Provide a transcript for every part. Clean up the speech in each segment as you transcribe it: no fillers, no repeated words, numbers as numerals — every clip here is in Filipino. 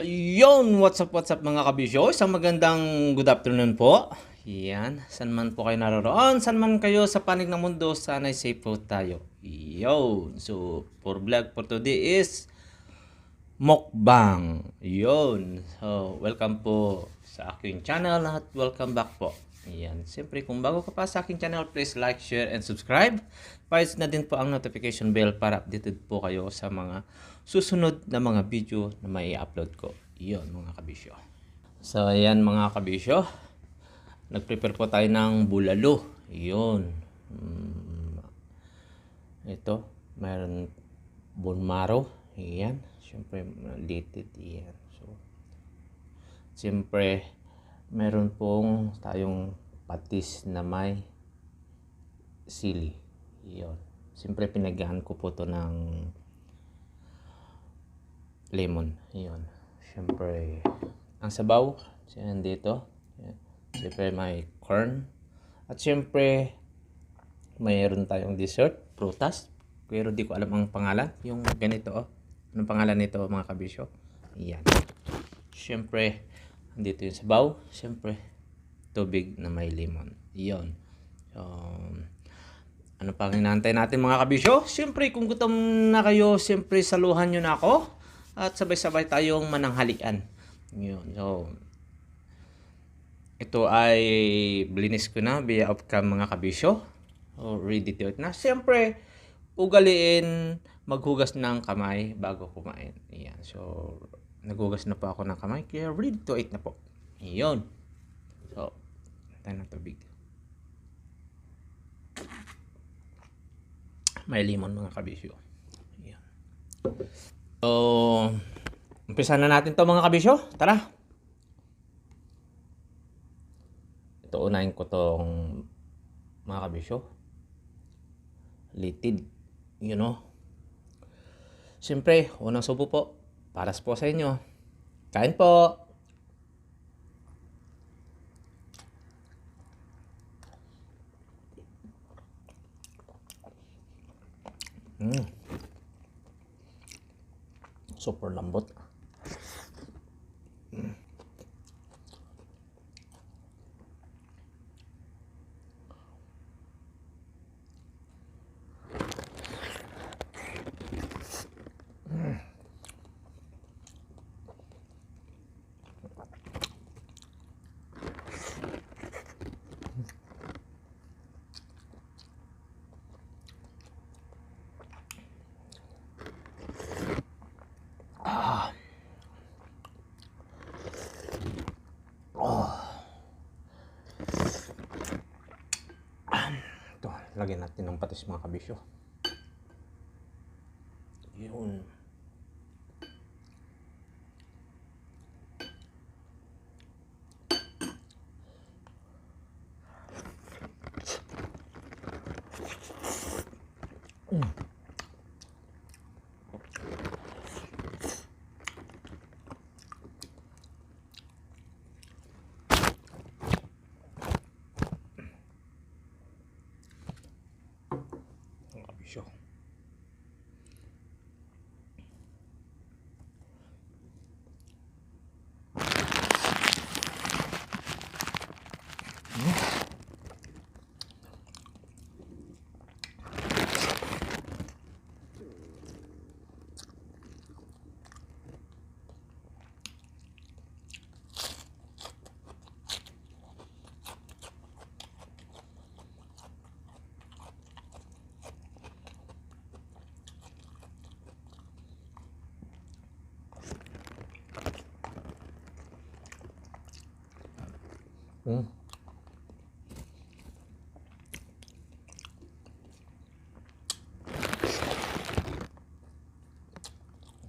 Ayun, what's up mga kabisyo? Isang magandang good afternoon po. Yan, saan man po kayo naroon, saan man kayo sa panig ng mundo, sana'y safe po tayo. Yun, so for vlog for today is mukbang. Yun, so welcome po sa aking channel at welcome back po. Yan, siyempre kung bago ka pa sa aking channel, please like, share, and subscribe. Pahit na din po ang notification bell para updated po kayo sa mga susunod na mga video na may upload ko. Iyon mga kabisyo. So ayan mga kabisyo, nagprepare po tayo ng bulalo. Iyon. Ito, mayroon bone marrow. Iyan. Siyempre, litid. Iyan. So, siyempre, meron pong tayong patis na may sili. Iyon. Siyempre, pinagahan ko po to ng lemon. Iyon. Siyempre, ang sabaw, siyan dito. Siyempre, may corn. At siyempre, mayroon tayong dessert, prutas. Pero di ko alam ang pangalan. Yung ganito, oh. Anong pangalan nito, mga kabisyo? Iyan. Siyempre, dito yung sabaw. Siyempre, tubig na may lemon. Iyon. So, ano pang inaantay natin mga kabisyo? Siyempre, kung gutom na kayo, siyempre, saluhan nyo na ako. At sabay-sabay tayong mananghalian. Yun. So, ito ay blinis ko na via off-cam mga kabisyo. So, ready to eat na. Siyempre, ugaliin maghugas ng kamay bago kumain. Ayan. So, naghugas na po ako ng kamay. Kaya ready to eat na po. Iyon. So, tayo ng tubig. May lemon mga kabisyo. Ayan. So, umpisa na natin to mga kabisyo. Tara. Ito, unahin ko tong mga kabisyo. Litid. You know. Siyempre, unang subo po. Paras po sa inyo. Kain po. Super lambot. Ito, lagyan natin ng patis mga kabisyo. Yun. Kabisyo.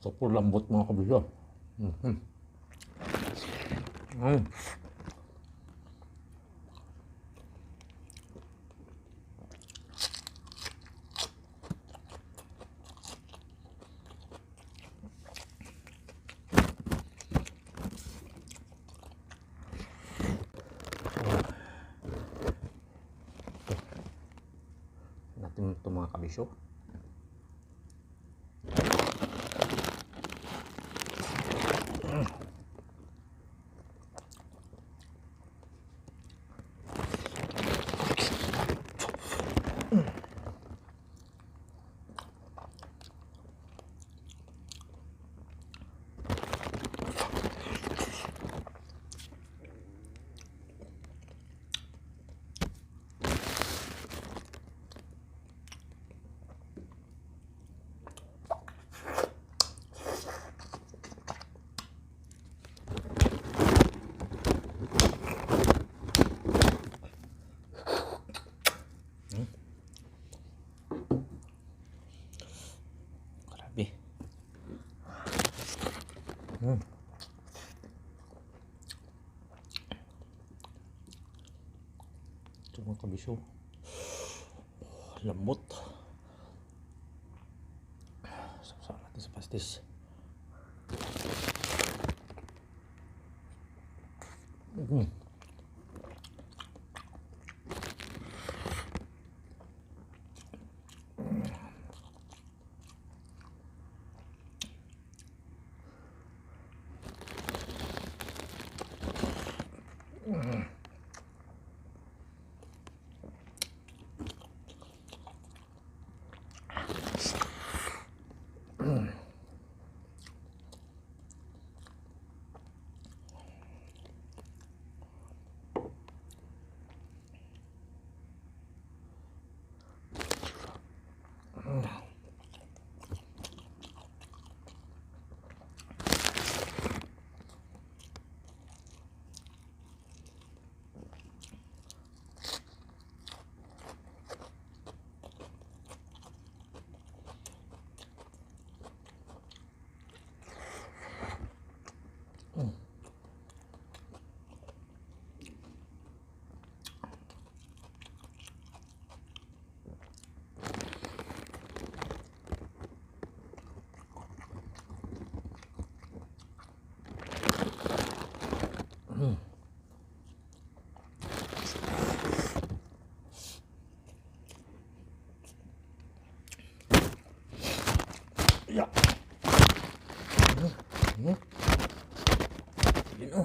Super lambot mga kabisyo. Natin ito mga kabisyo. Ito mga kabisyo. Lambot. Sapsap natin sa pastis. Ya. Sige na.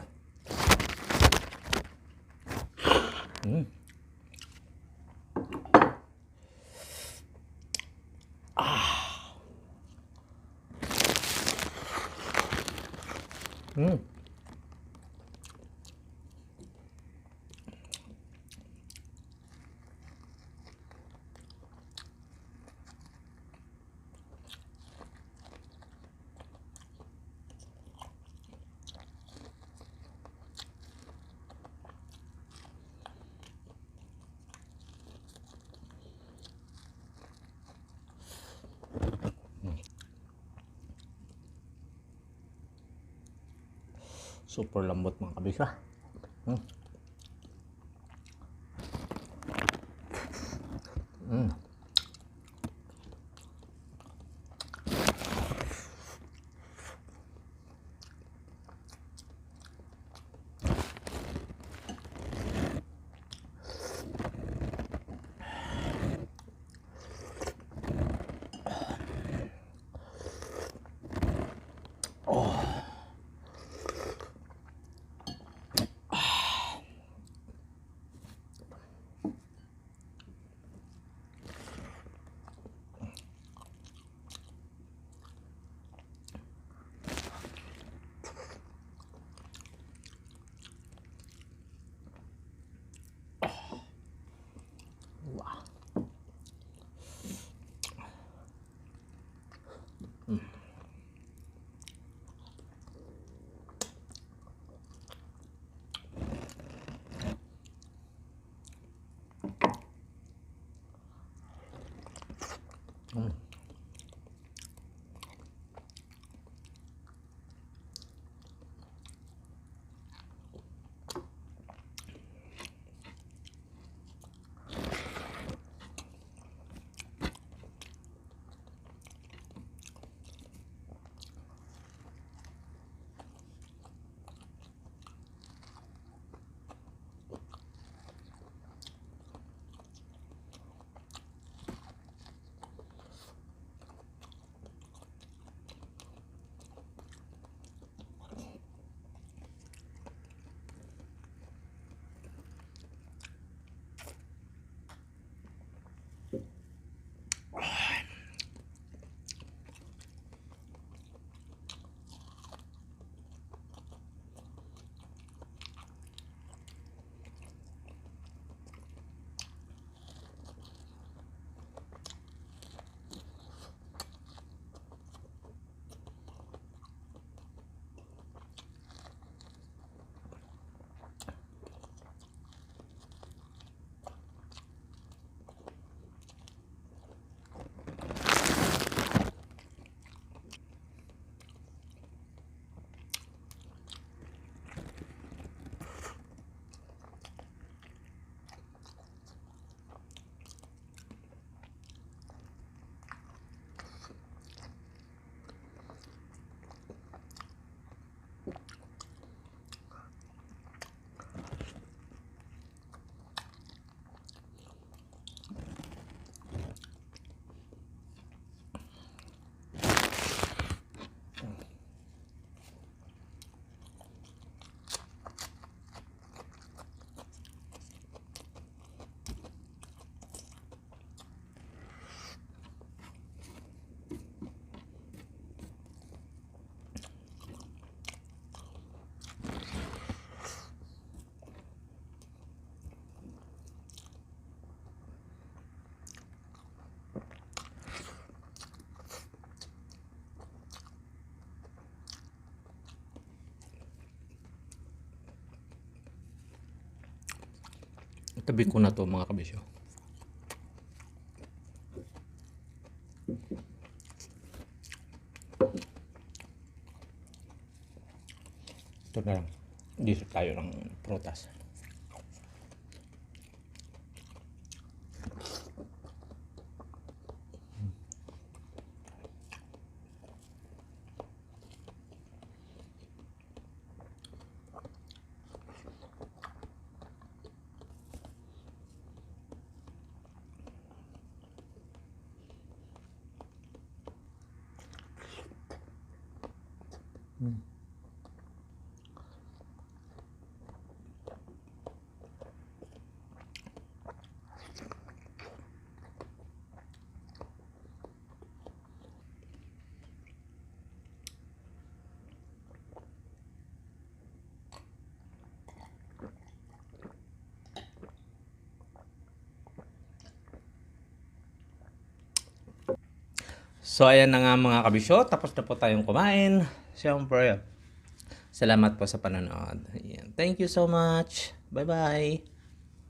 Super lambot mga kabisyo. Tabi ko na to mga kabisyo. Ito na lang. Dito tayo ng prutas. So ayan na nga mga kabisyo, tapos na po tayong kumain. Siyempre, salamat po sa panonood. Ayan. Thank you so much. Bye-bye.